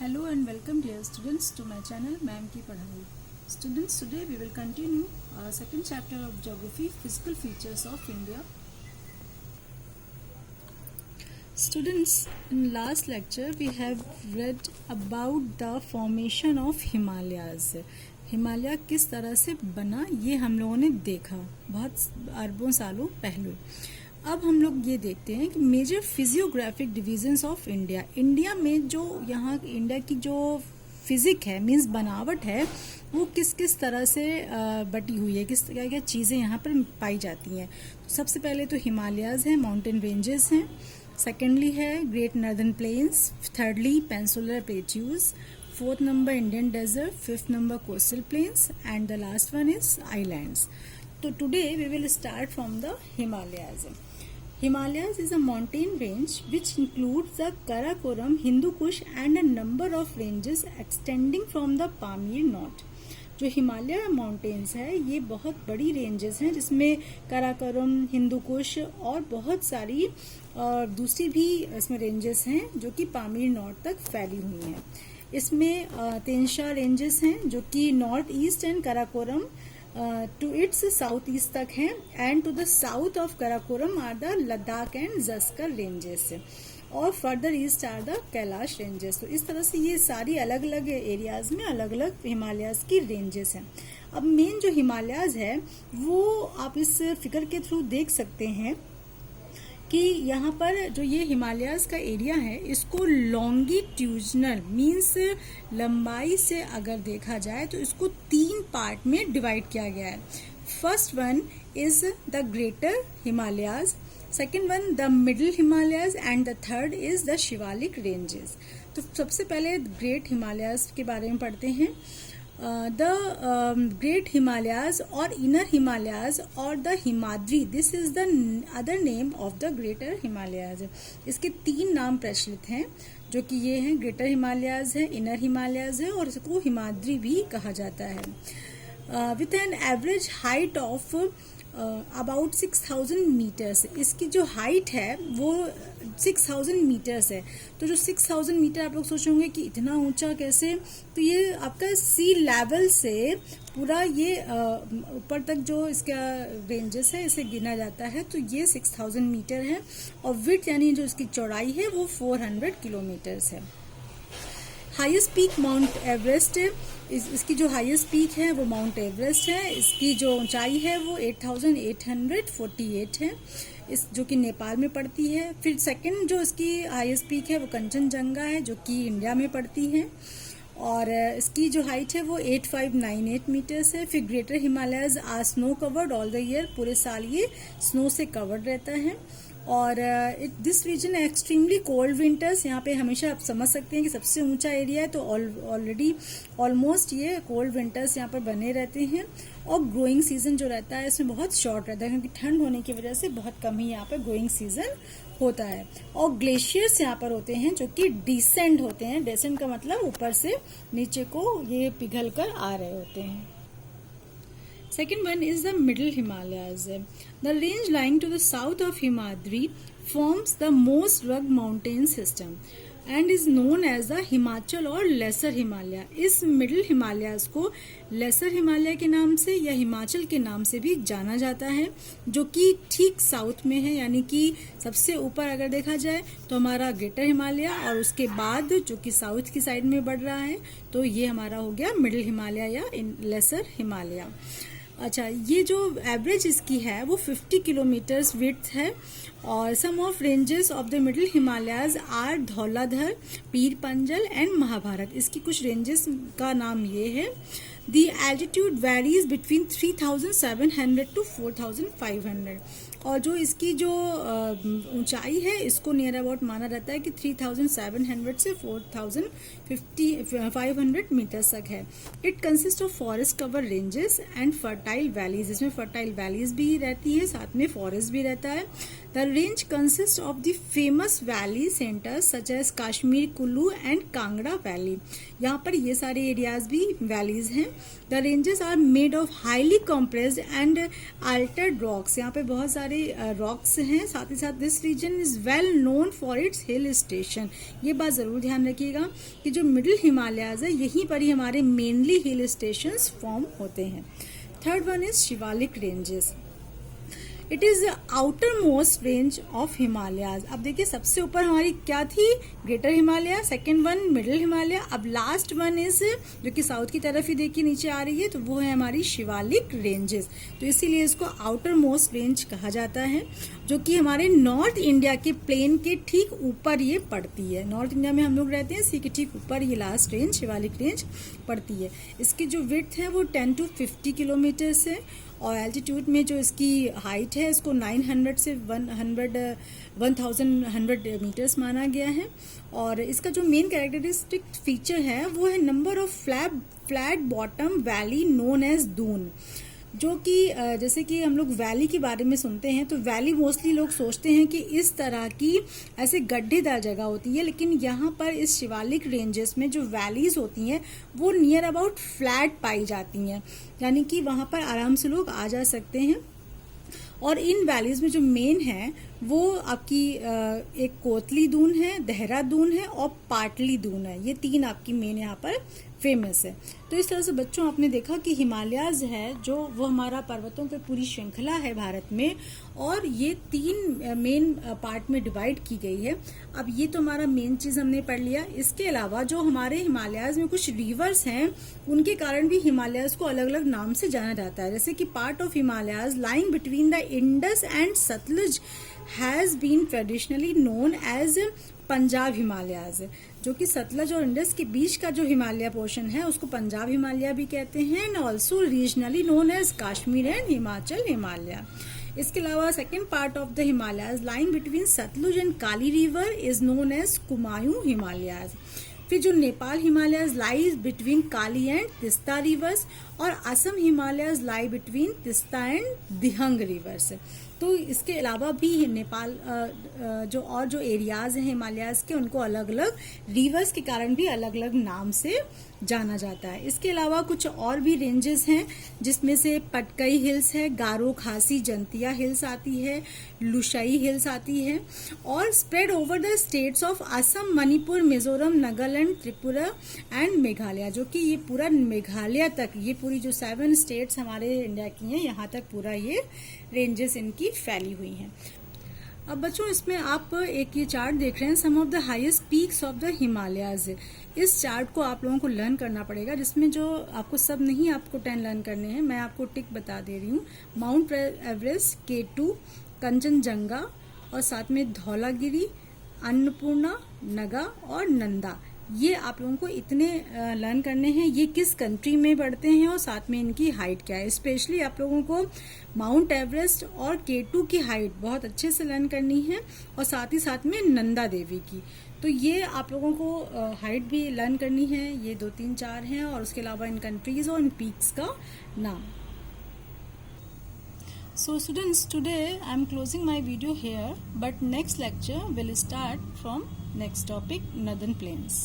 Hello and welcome dear students to my channel ma'am की पढ़ाई. Students, today we will continue second chapter of geography, physical features of India. Students, in last lecture we have read about the formation of Himalayas. Himalaya किस तरह से बना ये हम लोगों ने देखा बहुत अरबों सालों पहले. अब हम लोग ये देखते हैं कि major physiographic divisions of India. India में जो यहाँ इंडिया की जो फिजिक है मीन्स बनावट है वो किस किस तरह से बटी हुई है, किस क्या क्या चीज़ें यहाँ पर पाई जाती हैं. तो सबसे पहले तो हिमालयाज़ हैं, माउंटेन रेंजेस हैं. सेकेंडली है great northern plains. Thirdly peninsular plateaus. Fourth number Indian desert. Fifth number coastal plains and the last one is islands. So today we will start from the Himalayas. Himalayas is a mountain range which includes the Karakoram, Hindu Kush and a number of ranges extending from the Pamir north. जो Himalaya mountains है ये बहुत बड़ी ranges हैं जिसमें काराकोरम, हिंदू कुश और बहुत सारी दूसरी भी इसमें रेंजेस हैं जो कि पामीर नॉर्थ तक फैली हुई हैं. इसमें तेंशा रेंजेस हैं जो कि north east and Karakoram to its south east तक हैं and to the south of Karakoram are the Ladakh and Zanskar ranges और further east are the Kailash ranges. तो इस तरह से ये सारी अलग अलग एरियाज में अलग अलग हिमालयाज की रेंजेस हैं. अब मेन जो हिमालयाज है वो आप इस फिगर के थ्रू देख सकते हैं कि यहाँ पर जो ये हिमालयाज का एरिया है इसको लॉन्गिट्यूजनल मीन्स लंबाई से अगर देखा जाए तो इसको 3 पार्ट में डिवाइड किया गया है. First one is the greater Himalayas, second one the middle Himalayas and the third is the Shivalik ranges. तो सबसे पहले ग्रेट हिमालयाज के बारे में पढ़ते हैं. द ग्रेट हिमालयाज और इनर हिमालयाज और the Himadri, this is the other name of the greater Himalayas. इसके 3 नाम प्रचलित हैं जो कि ये हैं ग्रेटर हिमालयाज है, इनर हिमालयाज है और इसको हिमाद्री भी कहा जाता है. With an average height of about 6000 metres. इसकी जो हाइट है वो 6000 मीटर्स है. तो जो 6000 मीटर आप लोग सोचेंगे कि इतना ऊंचा कैसे, तो ये आपका सी लेवल से पूरा ये ऊपर तक जो इसका रेंजेस है इसे गिना जाता है. तो ये 6000 मीटर है और विड्थ यानी जो इसकी चौड़ाई है वो 400 किलोमीटर्स है. Highest peak mount Everest. इसकी जो हाईएस्ट पीक है वो माउंट एवरेस्ट है. इसकी जो ऊंचाई है वो 8848 है, इस जो कि नेपाल में पड़ती है. फिर सेकंड जो इसकी हाईएस्ट पीक है वो कंचनजंगा है जो कि इंडिया में पड़ती है और इसकी जो हाइट है वो 8598 मीटर्स है. फिर greater Himalayas are snow covered all the year. पूरे साल ये स्नो से कवर्ड रहता है और this region extremely cold winters. यहाँ पे हमेशा आप समझ सकते हैं कि सबसे ऊंचा एरिया है तो ऑलरेडी ऑलमोस्ट ये कोल्ड विंटर्स यहाँ पर बने रहते हैं. और ग्रोइंग सीजन जो रहता है इसमें बहुत शॉर्ट रहता है क्योंकि ठंड होने की वजह से बहुत कम ही यहाँ पर ग्रोइंग सीजन होता है. और ग्लेशियर्स यहाँ पर होते हैं जो कि डिसेंड होते हैं. डिसेंड का मतलब ऊपर से नीचे को ये पिघल कर आ रहे होते हैं. Second one is the middle Himalayas. The range lying to the south of Himadri forms the most rugged mountain system and is known as the Himachal और Lesser Himalaya. इस middle Himalayas को Lesser Himalaya के नाम से या हिमाचल के नाम से भी जाना जाता है जो कि ठीक साउथ में है. यानी कि सबसे ऊपर अगर देखा जाए तो हमारा ग्रेटर हिमालय और उसके बाद जो कि साउथ की साइड में बढ़ रहा है तो ये हमारा हो गया मिडिल हिमालय या लेसर हिमालय. अच्छा, ये जो एवरेज इसकी है वो 50 किलोमीटर्स विड्थ है. और some of ranges of the middle Himalayas are Dhauladhar, Pir Panjal and Mahabharat. इसकी कुछ रेंजेस का नाम ये है. The altitude varies between 3700 to 4500 और जो इसकी जो ऊंचाई है इसको नियर अबाउट माना रहता है कि 3700 से 4500 मीटर्स तक है. It consist of forest cover ranges and fertile valleys. इसमें फर्टाइल वैलीज भी रहती है, साथ में फॉरेस्ट भी रहता है. The range consist of the famous valley centres such as Kashmir, Kullu and Kangra valley. यहाँ पर ये सारे एरियाज भी वैलीज हैं. The ranges are made of highly compressed and altered rocks. यहाँ पे बहुत सारे सारे रॉक्स हैं, साथ ही साथ this region is well known for its hill station. ये बात ज़रूर ध्यान रखिएगा कि जो मिडिल हिमालयाज है यहीं पर ही हमारे मेनली हिल स्टेशंस फॉर्म होते हैं। Third one is Shivalik ranges. It is the outer most range of Himalayas. अब देखिए सबसे ऊपर हमारी क्या थी, greater Himalaya, second one middle Himalaya, अब लास्ट वन इज जो कि साउथ की तरफ ही देखिए नीचे आ रही है, तो वो है हमारी शिवालिक रेंजेस। तो इसीलिए इसको आउटर मोस्ट रेंज कहा जाता है, जो कि हमारे नॉर्थ इंडिया के प्लेन के ठीक ऊपर ये पड़ती है। नॉर्थ इंडिया में हम लोग रहते हैं, सी के ठीक ऊपर ये लास्ट रेंज शिवालिक रेंज पड़ती है। इसकी जो विड्थ है वो 10 to 50 किलोमीटर है, और एल्टीट्यूड में जो इसकी हाइट है इसको 900 से 1100 मीटर्स माना गया है। और इसका जो मेन कैरेक्टरिस्टिक फीचर है वो है number of flat bottom valley known as Doon, जो कि जैसे कि हम लोग वैली के बारे में सुनते हैं तो वैली मोस्टली लोग सोचते हैं कि इस तरह की ऐसे गड्ढेदार जगह होती है, लेकिन यहाँ पर इस शिवालिक रेंजेस में जो वैलीज होती हैं वो नियर अबाउट फ्लैट पाई जाती हैं, यानी कि वहाँ पर आराम से लोग आ जा सकते हैं। और इन वैलीज में जो मेन है वो आपकी एक कोतली दून है, देहरादून है और पाटली दून है। ये तीन आपकी मेन यहाँ पर फेमस है। तो इस तरह से बच्चों आपने देखा कि हिमालयाज है जो वो हमारा पर्वतों पे पूरी श्रृंखला है भारत में, और ये तीन मेन पार्ट में डिवाइड की गई है। अब ये तो हमारा मेन चीज हमने पढ़ लिया। इसके अलावा जो हमारे हिमालयाज में कुछ रिवर्स हैं उनके कारण भी हिमालयाज को अलग अलग नाम से जाना जाता है। जैसे कि part of Himalayas lying between the Indus and Sutlej has been traditionally known as Punjab Himalayas, जो कि सतलज और इंडस के बीच का जो हिमालय पोर्शन है उसको पंजाब हिमालय भी कहते हैं, and also regionally known as Kashmir and Himachal Himalaya. इसके अलावा second part of the Himalayas lying between Sutlej and Kali river is known as Kumaon Himalayas. फिर जो Nepal Himalayas lies between Kali and Teesta rivers, और Assam Himalayas lie between Teesta and Dihang rivers. तो इसके अलावा भी नेपाल जो एरियाज हैं हिमालयाज के उनको अलग अलग रिवर्स के कारण भी अलग अलग नाम से जाना जाता है। इसके अलावा कुछ और भी रेंजेस हैं जिसमें से पटकई हिल्स है, गारो खासी जंतिया हिल्स आती है, लुशाई हिल्स आती है, और spread over the states of Assam, Manipur, Mizoram, Nagaland, Tripura and Meghalaya, जो कि ये पूरा मेघालय तक, ये पूरी जो 7 स्टेट्स हमारे इंडिया की हैं यहाँ तक पूरा ये रेंजेस इनकी फैली हुई हैं। अब बच्चों इसमें आप एक ये चार्ट देख रहे हैं, some of the highest peaks of the Himalayas. इस चार्ट को आप लोगों को लर्न करना पड़ेगा, जिसमें जो आपको सब नहीं, आपको 10 लर्न करने हैं। मैं आपको टिक बता दे रही हूँ। माउंट एवरेस्ट, K2, कंचनजंगा, और साथ में धौलागिरी, अन्नपूर्णा, नगा और नंदा। ये आप लोगों को इतने लर्न करने हैं, ये किस कंट्री में पड़ते हैं और साथ में इनकी हाइट क्या है। स्पेशली आप लोगों को माउंट एवरेस्ट और K2 की हाइट बहुत अच्छे से लर्न करनी है, और साथ ही साथ में नंदा देवी की। तो ये आप लोगों को हाइट भी लर्न करनी है। ये 2, 3, 4 हैं, और उसके अलावा इन कंट्रीज और इन पीक्स का नाम। So students, today I am closing my video here, but next lecture will start from next topic, Northern Plains.